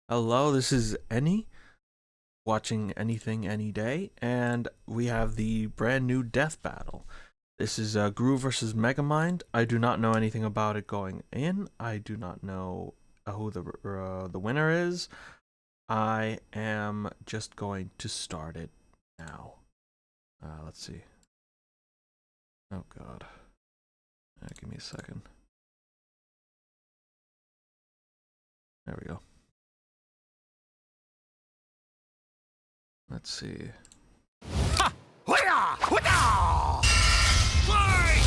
Hello, this is Enii, watching Anything Any Day, and we have the brand new death battle. This is Gru versus Megamind. I do not know anything about it going in. I do not know who the winner is. I am just going to start it now. Let's see. Oh God. Give me a second. There we go. Let's see. Ha! Hoo-yah! Hoo-yah! Fight!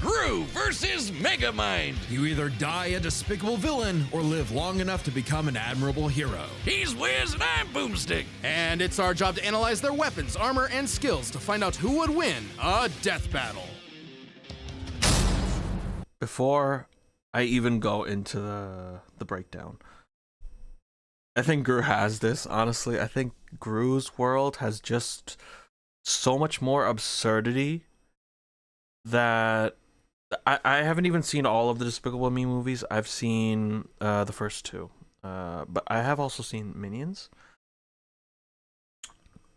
Gru versus Megamind. You either die a despicable villain or live long enough to become an admirable hero. He's Wiz and I'm Boomstick. And it's our job to analyze their weapons, armor, and skills to find out who would win a death battle. Before I even go into the breakdown, I think Gru has this, honestly. I think Gru's world has just so much more absurdity that I haven't even seen all of the Despicable Me movies. I've seen the first two, but I have also seen Minions.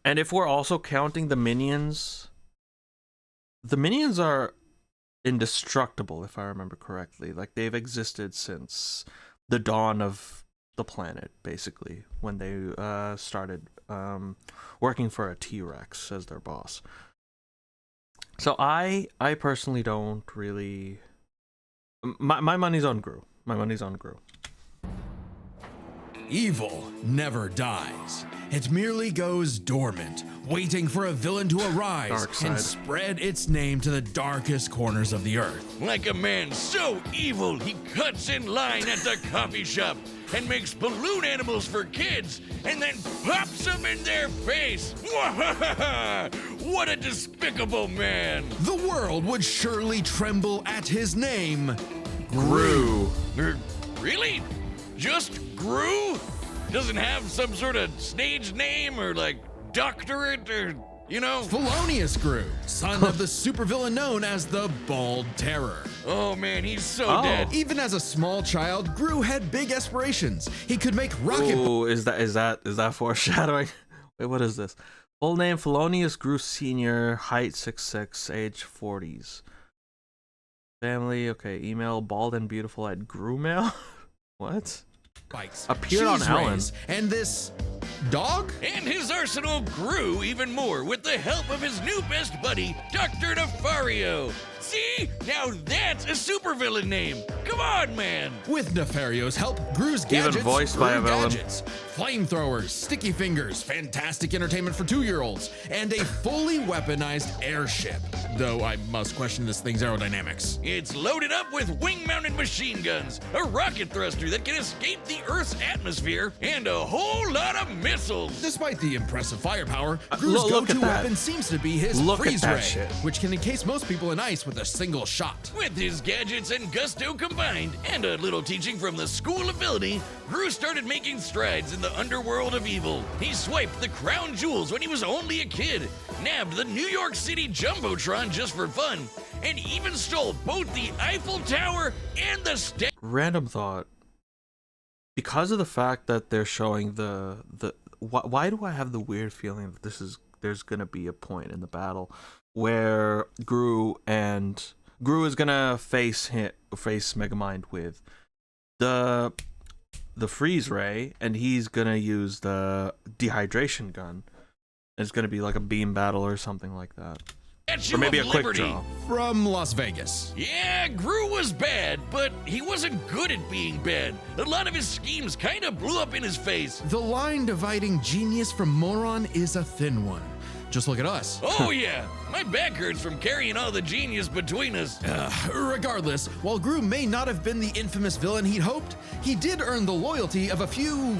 And if we're also counting the Minions are indestructible, if I remember correctly. Like, they've existed since the dawn of the planet, basically, when they started working for a T-Rex as their boss. So I personally don't really. My money's on Gru. My money's on Gru. Evil never dies. It merely goes dormant, waiting for a villain to arise and spread its name to the darkest corners of the earth. Like a man so evil, he cuts in line at the coffee shop and makes balloon animals for kids and then pops them in their face. What a despicable man. The world would surely tremble at his name. Gru. Really? Just Gru? Doesn't have some sort of stage name or like doctorate or, you know? Felonious Gru, son of the supervillain known as the Bald Terror. Oh man, he's so dead. Even as a small child, Gru had big aspirations. He could make rocket. Ooh, is that foreshadowing? Wait, what is this? Full name: Felonious Gru Senior, height 6'6", age 40s. Family, okay. Email: baldandbeautiful@grumail. What? Bikes, appeared on Ellen. Rays, and this dog? And his arsenal grew even more with the help of his new best buddy, Dr. Nefario. See? Now that's a supervillain name. Come on, man. With Nefario's help, Gru's gadgets, even voiced by a villain. gadgets, flamethrowers, sticky fingers, fantastic entertainment for 2-year-olds, and a fully weaponized airship. Though I must question this thing's aerodynamics. It's loaded up with wing-mounted machine guns, a rocket thruster that can escape the Earth's atmosphere, and a whole lot of missiles. Despite the impressive firepower, Gru's look at go-to that. weapon seems to be his Look at freeze that ray, shit. which can encase most people in ice with a single shot. With his gadgets and gusto combined, and a little teaching from the School of Villainy, Gru started making strides in the underworld of evil. He swiped the crown jewels when he was only a kid, nabbed the New York City Jumbotron just for fun, and even stole both the Eiffel Tower and the Random thought. Because of the fact that they're showing why do I have the weird feeling that there's gonna be a point in the battle where Gru is gonna face Megamind with the freeze ray, and he's gonna use the dehydration gun. It's gonna be like a beam battle or something like that, or maybe a quick draw. From Las Vegas. Yeah, Gru was bad, but he wasn't good at being bad. A lot of his schemes kind of blew up in his face. The line dividing genius from moron is a thin one. Just look at us. Oh yeah, my back hurts from carrying all the genius between us. Regardless, while Gru may not have been the infamous villain he'd hoped, he did earn the loyalty of a few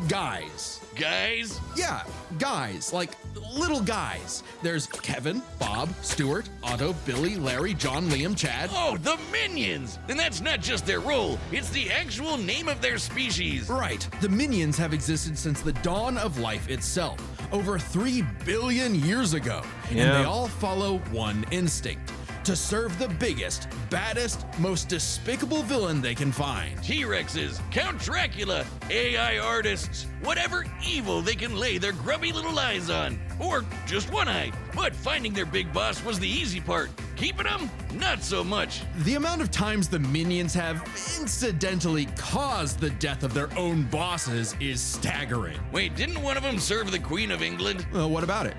guys. Guys? Yeah, guys, like little guys. There's Kevin, Bob, Stuart, Otto, Billy, Larry, John, Liam, Chad. Oh, the Minions! And that's not just their role, it's the actual name of their species. Right, the Minions have existed since the dawn of life itself, over 3 billion years ago, and they all follow one instinct: to serve the biggest, baddest, most despicable villain they can find. T-Rexes, Count Dracula, AI artists, whatever evil they can lay their grubby little eyes on. Or just one eye. But finding their big boss was the easy part. Keeping them? Not so much. The amount of times the minions have incidentally caused the death of their own bosses is staggering. Wait, didn't one of them serve the Queen of England? What about it?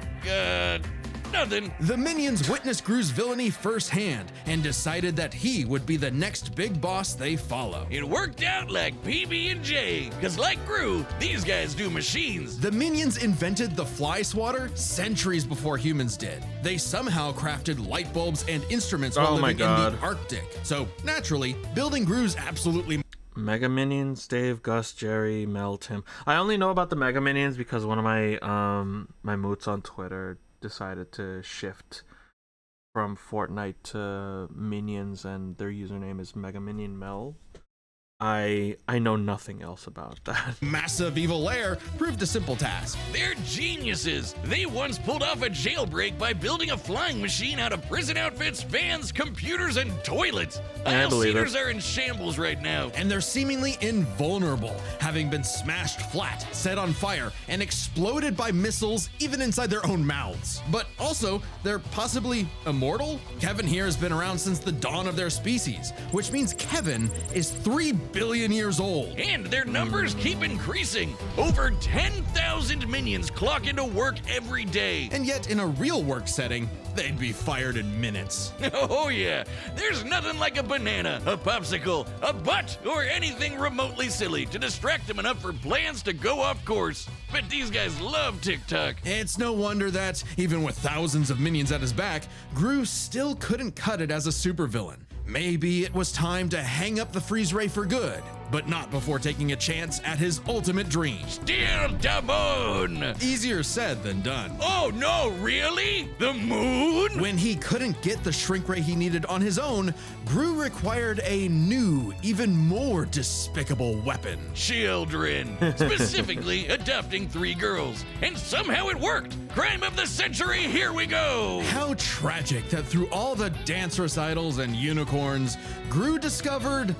Nothing. The minions witnessed Gru's villainy firsthand and decided that he would be the next big boss they follow. It worked out like PB&J, because like Gru, these guys do machines. The minions invented the fly swatter centuries before humans did. They somehow crafted light bulbs and instruments while living in the Arctic. So naturally, building Gru's absolutely Mega Minions, Dave, Gus, Jerry, Mel, Tim. I only know about the Mega Minions because one of my my moots on Twitter decided to shift from Fortnite to Minions, and their username is Mega Minion Mel. I know nothing else about that. Massive evil lair proved a simple task. They're geniuses. They once pulled off a jailbreak by building a flying machine out of prison outfits, vans, computers, and toilets. I believe it. are in shambles right now. And they're seemingly invulnerable, having been smashed flat, set on fire, and exploded by missiles even inside their own mouths. But also, they're possibly immortal? Kevin here has been around since the dawn of their species, which means Kevin is 3 billion years old. And their numbers keep increasing. Over 10,000 minions clock into work every day. And yet, in a real work setting, they'd be fired in minutes. Oh yeah, there's nothing like a banana, a popsicle, a butt, or anything remotely silly to distract them enough for plans to go off course. But these guys love TikTok. It's no wonder that, even with thousands of minions at his back, Gru still couldn't cut it as a supervillain. Maybe it was time to hang up the freeze ray for good, but not before taking a chance at his ultimate dream. Still the moon! Easier said than done. Oh no, really? The moon? When he couldn't get the shrink ray he needed on his own, Gru required a new, even more despicable weapon. Children. Specifically, adopting 3 girls. And somehow it worked! Crime of the century, here we go! How tragic that through all the dance recitals and unicorns, Gru discovered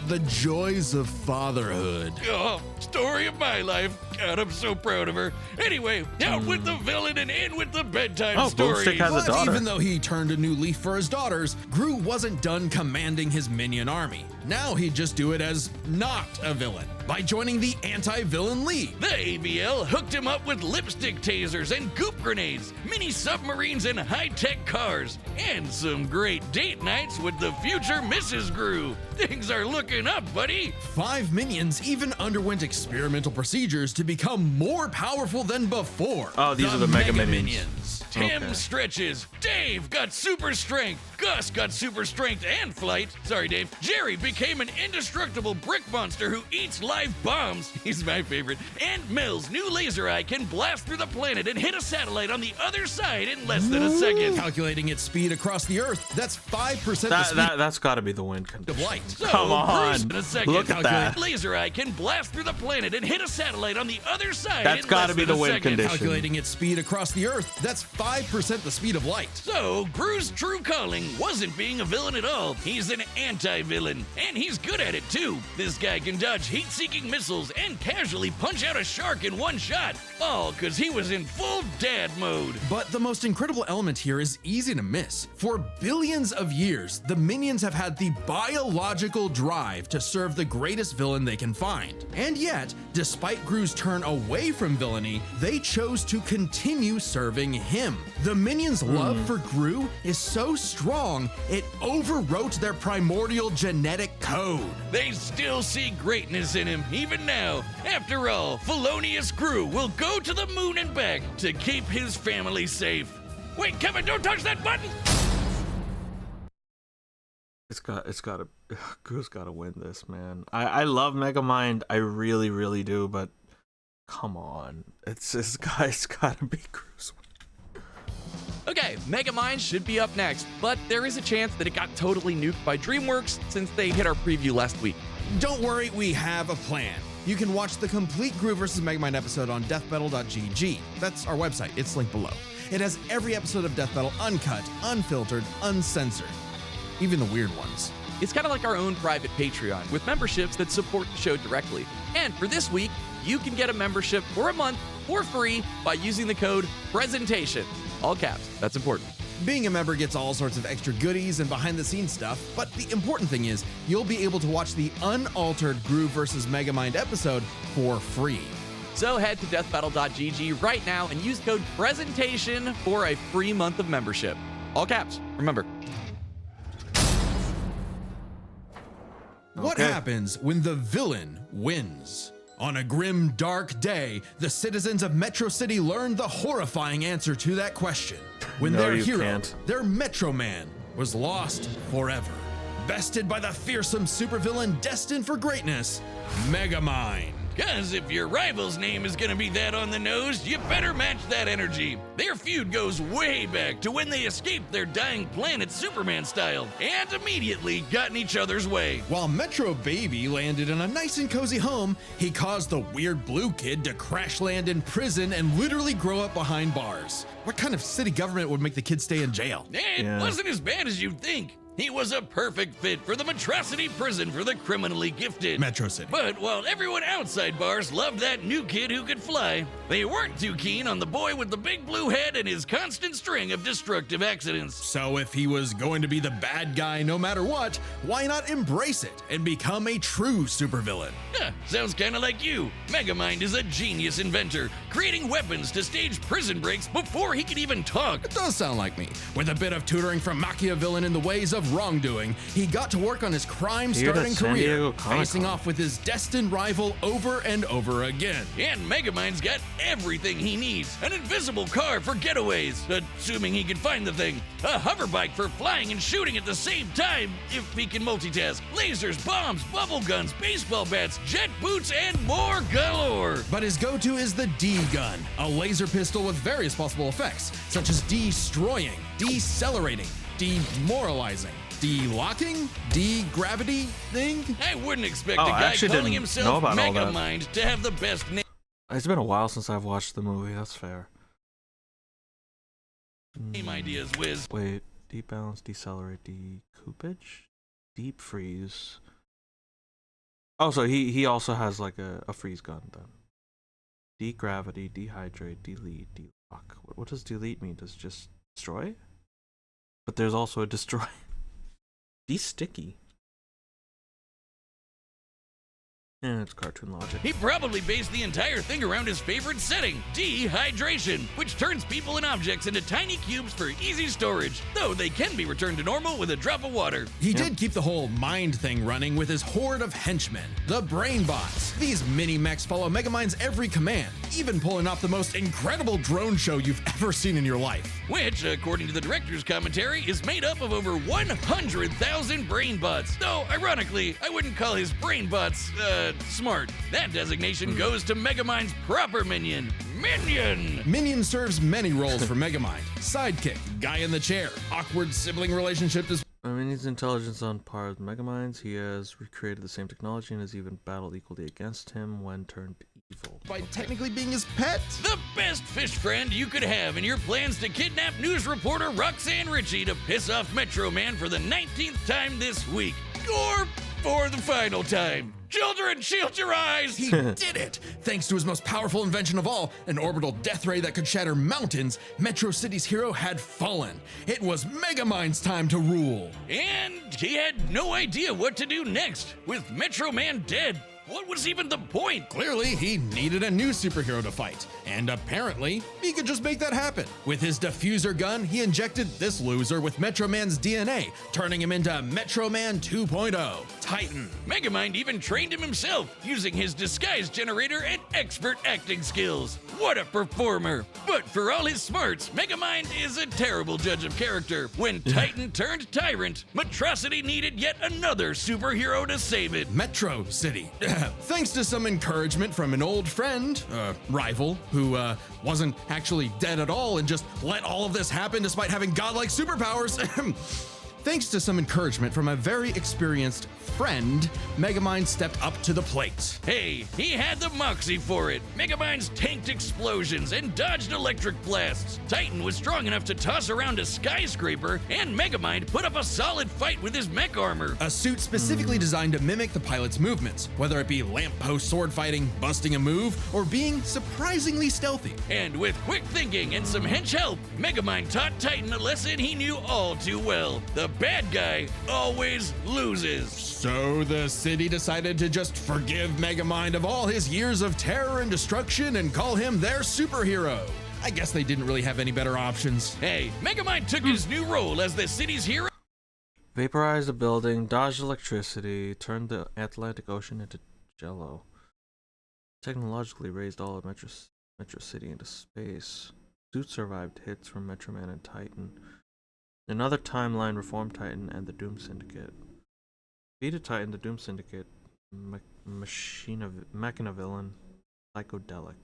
the joys of fatherhood. Oh, story of my life. God, I'm so proud of her. Anyway, out with the villain and in with the bedtime stories. Boomstick has a But daughter. even though he turned a new leaf for his daughters, Gru wasn't done commanding his minion army. Now he'd just do it as not a villain, by joining the Anti-Villain League. The AVL hooked him up with lipstick tasers and goop grenades, mini submarines and high-tech cars, and some great date nights with the future Mrs. Gru. Things are looking up, buddy. 5 minions even underwent experimental procedures to become more powerful than before. Oh, these are the Mega Minions. Tim Okay. stretches. Dave got super strength. Gus got super strength and flight. Sorry, Dave. Jerry became an indestructible brick monster who eats live bombs. He's my favorite. And Mel's new laser eye can blast through the planet and hit a satellite on the other side in less than a second. Calculating its speed across the Earth, that's 5% the speed That's got to be the win of condition. light. So, Come on. Bruce, in a second, Look at that. Laser eye can blast through the planet and hit a satellite on the other side. That's in gotta less be than the a win second. condition. Calculating its speed across the Earth, that's 5% the speed of light. So, Gru's true calling wasn't being a villain at all. He's an anti-villain, and he's good at it too. This guy can dodge heat-seeking missiles and casually punch out a shark in one shot, all because he was in full dad mode. But the most incredible element here is easy to miss. For billions of years, the minions have had the biological drive to serve the greatest villain they can find. And yet, despite Gru's turn away from villainy, they chose to continue serving him. The minions' love for Gru is so strong, it overwrote their primordial genetic code. They still see greatness in him, even now. After all, Felonious Gru will go to the moon and back to keep his family safe. Wait, Kevin, don't touch that button! Gru's got to win this, man. I love Megamind, I really, really do, but come on, this guy's got to be Gru's win. Okay, Megamind should be up next, but there is a chance that it got totally nuked by DreamWorks since they hit our preview last week. Don't worry, we have a plan. You can watch the complete Gru vs. Megamind episode on deathmetal.gg. That's our website, it's linked below. It has every episode of Death Battle uncut, unfiltered, uncensored. Even the weird ones. It's kind of like our own private Patreon with memberships that support the show directly. And for this week, you can get a membership for a month for free by using the code PRESENTATION. All caps, that's important. Being a member gets all sorts of extra goodies and behind-the-scenes stuff, but the important thing is you'll be able to watch the unaltered Gru vs. Megamind episode for free. So head to deathbattle.gg right now and use code PRESENTATION for a free month of membership. All caps, remember. What happens when the villain wins? On a grim, dark day, the citizens of Metro City learned the horrifying answer to that question. When No, their you hero, can't. their Metro Man, was lost forever. Bested by the fearsome supervillain destined for greatness, Megamind. Cause if your rival's name is gonna be that on the nose, you better match that energy. Their feud goes way back to when they escaped their dying planet Superman style and immediately got in each other's way. While Metro Baby landed in a nice and cozy home, he caused the weird blue kid to crash land in prison and literally grow up behind bars. What kind of city government would make the kid stay in jail? It Yeah. wasn't as bad as you'd think. He was a perfect fit for the Metrocity prison for the criminally gifted. Metro City. But while everyone outside bars loved that new kid who could fly, they weren't too keen on the boy with the big blue head and his constant string of destructive accidents. So if he was going to be the bad guy no matter what, why not embrace it and become a true supervillain? Huh, sounds kinda like you. Megamind is a genius inventor, creating weapons to stage prison breaks before he could even talk. It does sound like me. With a bit of tutoring from Machiavellian in the ways of wrongdoing, he got to work on his crime-starting San career, Diego Comic-Con. facing off with his destined rival over and over again. And Megamind's got everything he needs. An invisible car for getaways, assuming he can find the thing. A hoverbike for flying and shooting at the same time, if he can multitask. Lasers, bombs, bubble guns, baseball bats, jet boots, and more galore. But his go-to is the D-gun, a laser pistol with various possible effects, such as destroying, decelerating, demoralizing, de-locking, de-gravity thing. I wouldn't expect Oh, a I guy actually calling didn't himself know about all that. Megamind to have the best name. It's been a while since I've watched the movie. That's fair. Ideas, whiz. Wait, deep balance, decelerate, decoupage, deep freeze. Oh, so he also has like a freeze gun then. Degravity, dehydrate, delete, delock. What does delete mean? Does it just destroy? But there's also a destroy. De-sticky. Yeah, it's cartoon logic. He probably based the entire thing around his favorite setting, dehydration, which turns people and objects into tiny cubes for easy storage, though they can be returned to normal with a drop of water. He did keep the whole mind thing running with his horde of henchmen, the Brainbots. These mini-mechs follow Megamind's every command, even pulling off the most incredible drone show you've ever seen in your life. Which, according to the director's commentary, is made up of over 100,000 Brainbots. Though, ironically, I wouldn't call his Brainbots, smart. That designation goes to Megamind's proper minion, Minion! Minion serves many roles for Megamind. Sidekick, guy in the chair, awkward sibling relationship is I mean, his intelligence on par with Megamind's. He has recreated the same technology and has even battled equally against him when turned evil. by technically being his pet. The best fish friend you could have in your plans to kidnap news reporter Roxanne Ritchie to piss off Metro Man for the 19th time this week. Or for the final time. Children, shield your eyes! He did it! Thanks to his most powerful invention of all, an orbital death ray that could shatter mountains, Metro City's hero had fallen. It was Megamind's time to rule. And he had no idea what to do next. With Metro Man dead, what was even the point? Clearly, he needed a new superhero to fight, and apparently, he could just make that happen. With his diffuser gun, he injected this loser with Metro Man's DNA, turning him into Metro Man 2.0, Titan. Megamind even trained him himself, using his disguise generator and expert acting skills. What a performer! But for all his smarts, Megamind is a terrible judge of character. When Titan turned tyrant, Metrocity needed yet another superhero to save it. Metro City. Thanks to some encouragement from an old friend, rival, who wasn't actually dead at all and just let all of this happen despite having godlike superpowers. Thanks to some encouragement from a very experienced friend, Megamind stepped up to the plate. Hey, he had the moxie for it. Megamind's tanked explosions and dodged electric blasts. Titan was strong enough to toss around a skyscraper, and Megamind put up a solid fight with his mech armor. A suit specifically designed to mimic the pilot's movements, whether it be lamppost sword fighting, busting a move, or being surprisingly stealthy. And with quick thinking and some hench help, Megamind taught Titan a lesson he knew all too well. The bad guy always loses. So the city decided to just forgive Megamind of all his years of terror and destruction and call him their superhero. I guess they didn't really have any better options. Hey, Megamind took his new role as the city's hero. Vaporized a building, dodged electricity, turned the Atlantic Ocean into jello. Technologically raised all of Metro City into space. Suit survived hits from Metro Man and Titan. Another timeline reformed Titan and the Doom Syndicate. Defeated Titan, the Doom Syndicate, Machina Villain, Psychedelic.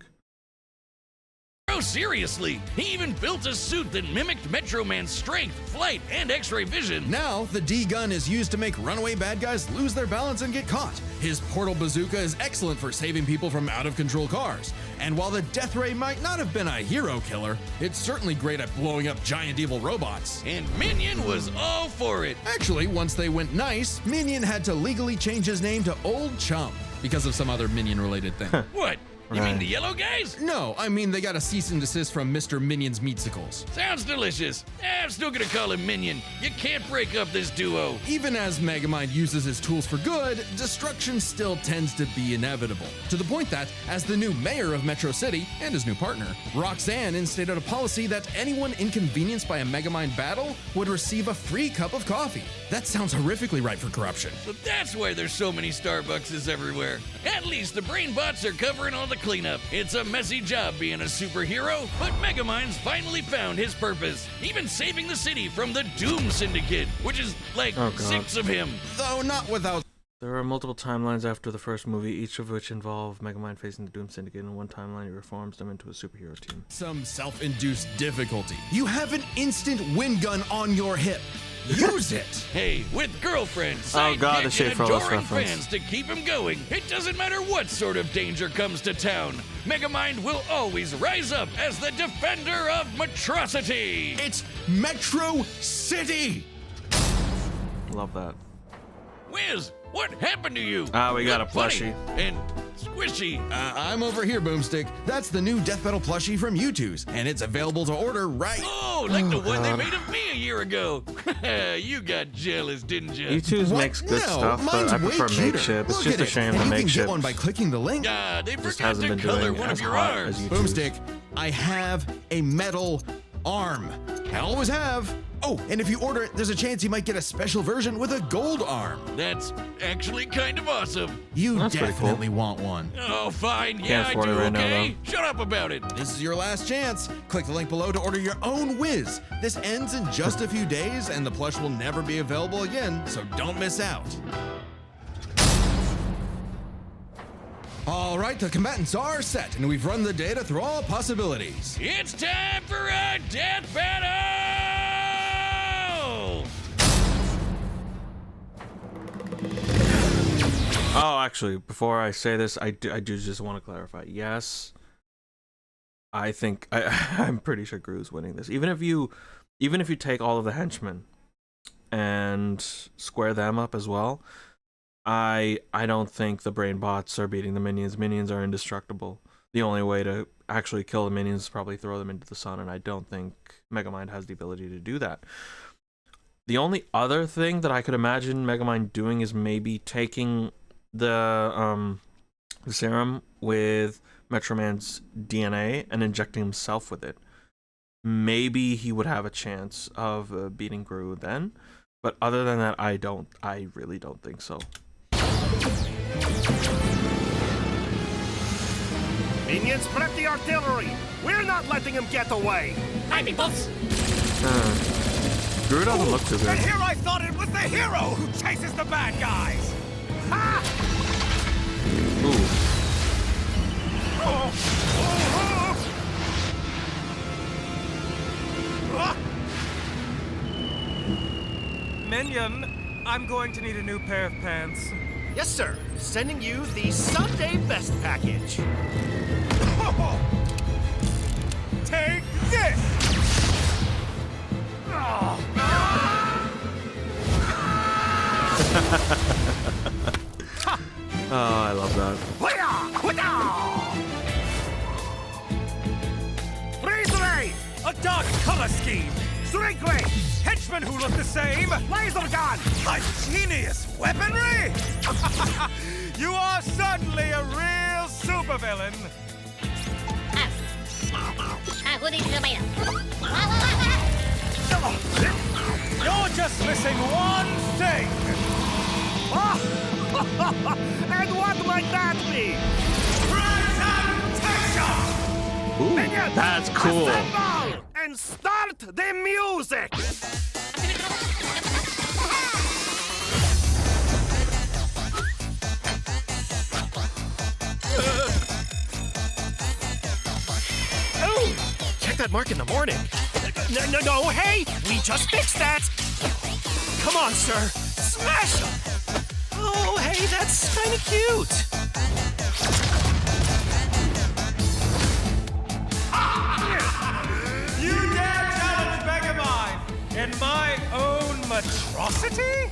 Oh, seriously, he even built a suit that mimicked Metro Man's strength, flight, and X-ray vision. Now, the D-gun is used to make runaway bad guys lose their balance and get caught. His portal bazooka is excellent for saving people from out-of-control cars. And while the Death Ray might not have been a hero killer, it's certainly great at blowing up giant evil robots. And Minion was all for it. Actually, once they went nice, Minion had to legally change his name to Old Chum because of some other Minion-related thing. What? You mean the yellow guys? No, I mean they got a cease and desist from Mr. Minion's Meatsicles. Sounds delicious. I'm still gonna call him Minion. You can't break up this duo. Even as Megamind uses his tools for good, destruction still tends to be inevitable. To the point that, as the new mayor of Metro City and his new partner, Roxanne instated a policy that anyone inconvenienced by a Megamind battle would receive a free cup of coffee. That sounds horrifically ripe for corruption. So that's why there's so many Starbuckses everywhere. At least the brain bots are covering all the cleanup. It's a messy job being a superhero, but Megamind's finally found his purpose, even saving the city from the Doom Syndicate, which is like 6 of him. Though not without... There are multiple timelines after the first movie, each of which involve Megamind facing the Doom Syndicate. In one timeline, he reforms them into a superhero team. Some self-induced difficulty. You have an instant wind gun on your hip. Use it! Hey, with girlfriends, Oh God, the sidekick, Shade and Frost adoring reference. fans to keep him going, it doesn't matter what sort of danger comes to town. Megamind will always rise up as the defender of Metrocity. It's Metro City! Love that. Wiz, what happened to you? We got a Funny plushie. and squishy. I'm over here, Boomstick. That's the new Death Metal plushie from U2's, and it's available to order right... Oh, like the one they God. made of me a year ago. You got jealous, didn't you? U2's What? makes good No, stuff, but mine's I way prefer cuter. makeshift. It's Look just at a it. shame And the you can makeshift get one by clicking the link. They just forgot hasn't to been color doing one as of your hot arms. as U2's. Boomstick, I have a metal arm. I always have. Oh, and if you order it, there's a chance you might get a special version with a gold arm. That's actually kind of awesome. You That's pretty cool. definitely want one. Oh, fine. Can't Yeah, I afford do, it right now, okay? Shut up about it. This is your last chance. Click the link below to order your own Wiz. This ends in just a few days, and the plush will never be available again, so don't miss out. All right, the combatants are set, and we've run the data through all possibilities. It's time for a death battle! Oh, actually, before I say this, I do just want to clarify. Yes, I think I'm pretty sure Gru's winning this. Even if you take all of the henchmen and square them up as well, I don't think the brain bots are beating the minions. Minions are indestructible. The only way to actually kill the minions is probably throw them into the sun, and I don't think Megamind has the ability to do that. The only other thing that I could imagine Megamind doing is maybe taking the serum with Metro Man's DNA and injecting himself with it. Maybe he would have a chance of beating Gru then, but other than that, I really don't think so. Minions, prep the artillery! We're not letting him get away! Hi, peoples. Gru doesn't look too And good. here I thought it was the hero who chases the bad guys! Ha! Ooh. Oh! Oh! Ah! Question. I'm going to need a new pair of pants. Yes, sir. Sending you the Sunday Best package. Take this! Oh, I love that. Freeze ray! A dark color scheme! Shrink ray! Henchmen who look the same! Laser gun! Ingenious weaponry! You are certainly a real supervillain! You're just missing one thing! And what might that be? Presentation! Ooh, Minions, that's cool. Assemble and start the music! Oh, check that mark in the morning. No, hey, we just fixed that. Come on, sir, smash him. Oh, hey, that's kind of cute. You dare challenge Megamind in my own monstrosity?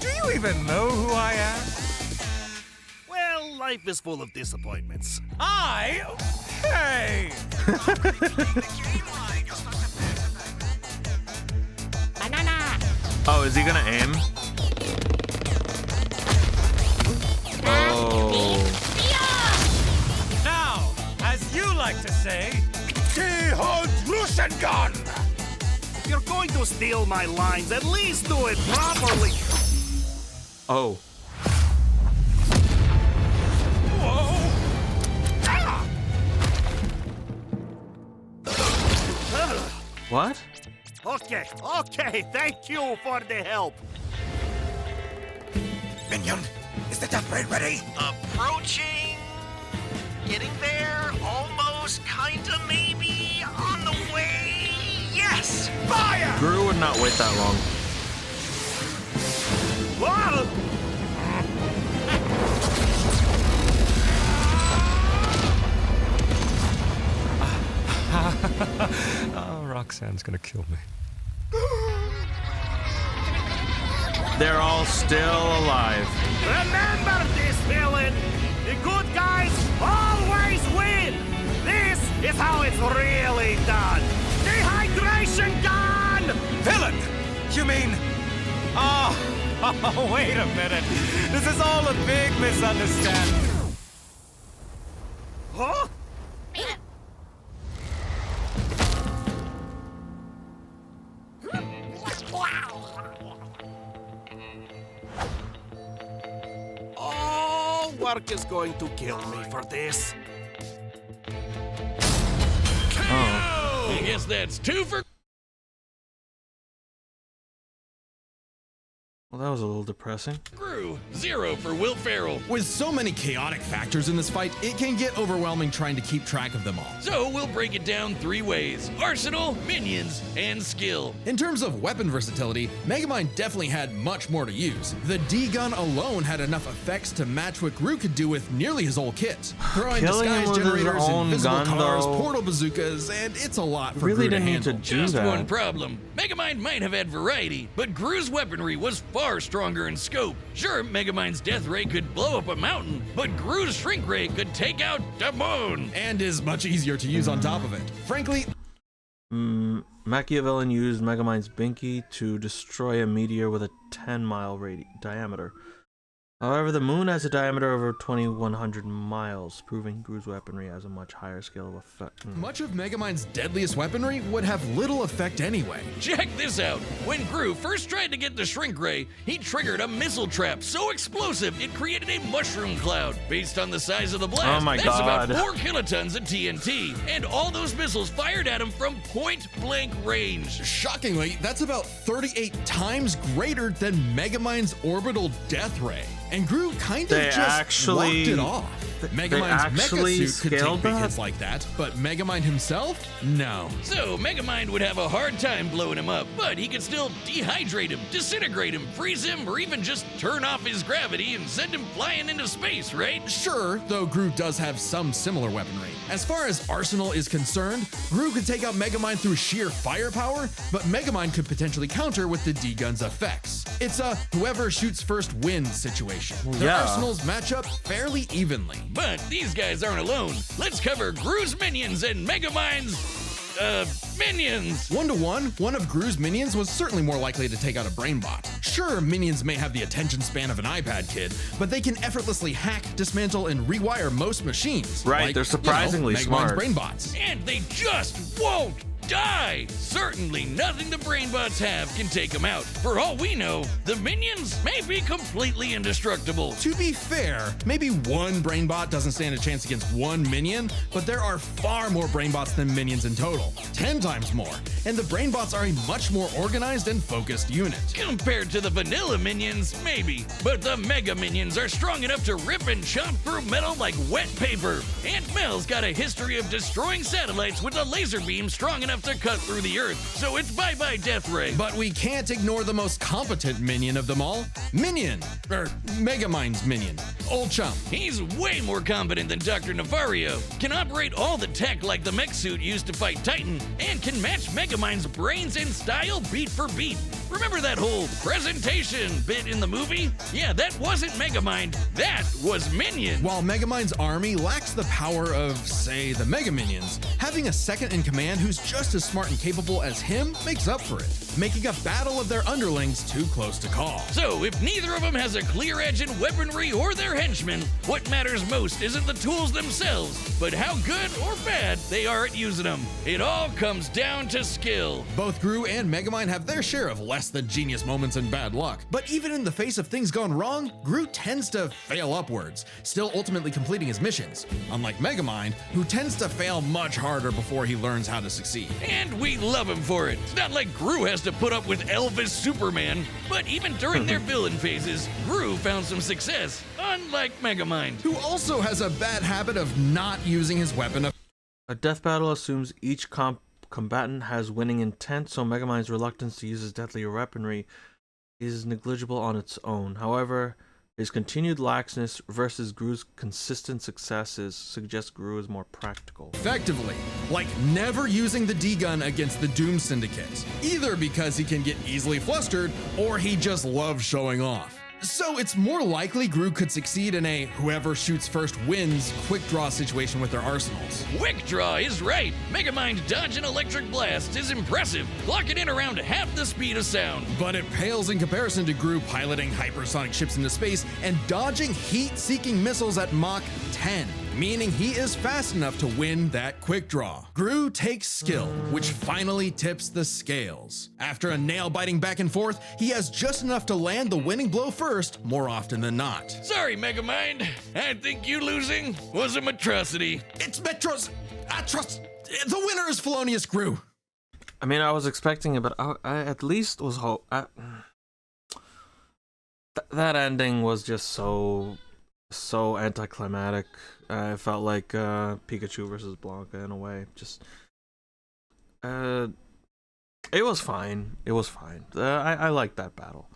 Do you even know who I am? Well, life is full of disappointments. Hey! Oh, is he gonna aim? Oh. Now, as you like to say, dehydration gun! If you're going to steal my lines, at least do it properly. Oh. What? Okay, thank you for the help. Minion, is the death ray ready? Approaching. Getting there. Almost. Kinda. Maybe. On the way. Yes. Fire! Gru would not wait that long. Whoa! Oh, Roxanne's gonna kill me. They're all still alive. Remember this, villain. The good guys always win. This is how it's really done. Dehydration gun! Villain! You mean... Oh, wait a minute. This is all a big misunderstanding. Huh? Oh, work is going to kill me for this. Oh. I guess that's 2 for... Well, that was a little depressing. Gru, 0 for Will Ferrell. With so many chaotic factors in this fight, it can get overwhelming trying to keep track of them all. So we'll break it down 3 ways: arsenal, minions, and skill. In terms of weapon versatility, Megamind definitely had much more to use. The D-gun alone had enough effects to match what Gru could do with nearly his whole kit. Throwing Killing him disguise with his generators, own invisible gun, cars, though, portal bazookas, and it's a lot for really Gru to didn't need to handle. do Just that. one problem. Megamind might have had variety, but Gru's weaponry was far stronger in scope. Sure, Megamind's death ray could blow up a mountain, but Gru's shrink ray could take out the moon. And is much easier to use on top of it. Frankly, Machiavellian used Megamind's Binky to destroy a meteor with a 10-mile diameter. However, the moon has a diameter over 2,100 miles, proving Gru's weaponry has a much higher scale of effect. much of Megamind's deadliest weaponry would have little effect anyway. Check this out. When Gru first tried to get the shrink ray, he triggered a missile trap so explosive it created a mushroom cloud. Based on the size of the blast, Oh my that's God. about 4 kilotons of TNT. And all those missiles fired at him from point-blank range. Shockingly, that's about 38 times greater than Megamind's orbital death ray. And Gru kind of They just actually- walked it off. Megamind's actually mecha suit could take scaled big that? hits like that, but Megamind himself? No. So, Megamind would have a hard time blowing him up, but he could still dehydrate him, disintegrate him, freeze him, or even just turn off his gravity and send him flying into space, right? Sure, though Gru does have some similar weaponry. As far as arsenal is concerned, Gru could take out Megamind through sheer firepower, but Megamind could potentially counter with the D-Gun's effects. It's a whoever shoots first wins situation. Their yeah. arsenals match up fairly evenly. But these guys aren't alone. Let's cover Gru's minions and Megamind's, minions. 1-to-1, one of Gru's minions was certainly more likely to take out a brainbot. Sure, minions may have the attention span of an iPad kid, but they can effortlessly hack, dismantle, and rewire most machines. Right, like, they're surprisingly Megamind's smart. brainbots. And they just won't die. Certainly nothing the brainbots have can take them out. For all we know, the minions may be completely indestructible. To be fair, maybe one brainbot doesn't stand a chance against one minion, but there are far more brainbots than minions in total, 10 times more, and the brainbots are a much more organized and focused unit. Compared to the vanilla minions, maybe. But the Mega Minions are strong enough to rip and chop through metal like wet paper. Aunt Mel's got a history of destroying satellites with a laser beam strong enough to cut through the Earth, so it's bye-bye Death Ray. But we can't ignore the most competent minion of them all, Minion, or Megamind's minion, Old Chum. He's way more competent than Dr. Navario, can operate all the tech like the mech suit used to fight Titan, and can match Megamind's brains and style beat for beat. Remember that whole presentation bit in the movie? Yeah, that wasn't Megamind, that was Minion. While Megamind's army lacks the power of, say, the Mega Minions, having a second in command who's just as smart and capable as him makes up for it, making a battle of their underlings too close to call. So, if neither of them has a clear edge in weaponry or their henchmen, what matters most isn't the tools themselves, but how good or bad they are at using them. It all comes down to skill. Both Gru and Megamind have their share of less than genius moments and bad luck, but even in the face of things gone wrong, Gru tends to fail upwards, still ultimately completing his missions, unlike Megamind, who tends to fail much harder before he learns how to succeed. And we love him for it. It's not like Gru has to put up with Elvis Superman, but even during their villain phases, Gru found some success, unlike Megamind. Who also has a bad habit of not using his weapon. A death battle assumes each combatant has winning intent, so Megamind's reluctance to use his deadly weaponry is negligible on its own. However, his continued laxness versus Gru's consistent successes suggests Gru is more practical. Effectively, like never using the D-Gun against the Doom Syndicate, either because he can get easily flustered or he just loves showing off. So it's more likely Gru could succeed in a whoever shoots first wins quick draw situation with their arsenals. Quick draw is right. Megamind dodging electric blasts is impressive, clocking in around half the speed of sound. But it pales in comparison to Gru piloting hypersonic ships into space and dodging heat-seeking missiles at Mach 10, meaning he is fast enough to win that quick draw. Gru takes skill, which finally tips the scales. After a nail-biting back and forth, he has just enough to land the winning blow first, more often than not. Sorry, Megamind. I think you losing was a monstrosity. It's Metros! The winner is Felonious Gru! I mean, I was expecting it, but I at least was that ending was just so anticlimactic. It felt like Pikachu versus Blanca in a way. Just it was fine. It was fine. I liked that battle,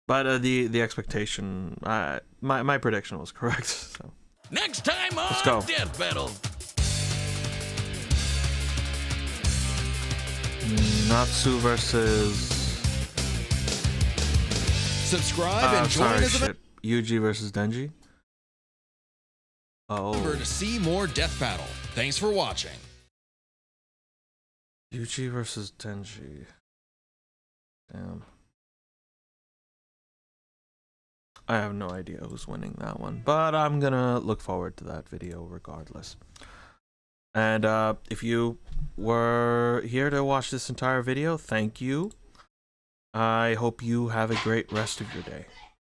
but the expectation, my prediction was correct. So Next time on let's go. Death Battle. Natsu versus Subscribe and join sorry, us shit. Yuji versus Denji. Oh, to see more Death Battle. Thanks for watching. Yuji versus Denji. Damn. I have no idea who's winning that one, but I'm gonna look forward to that video regardless. And if you were here to watch this entire video, thank you. I hope you have a great rest of your day.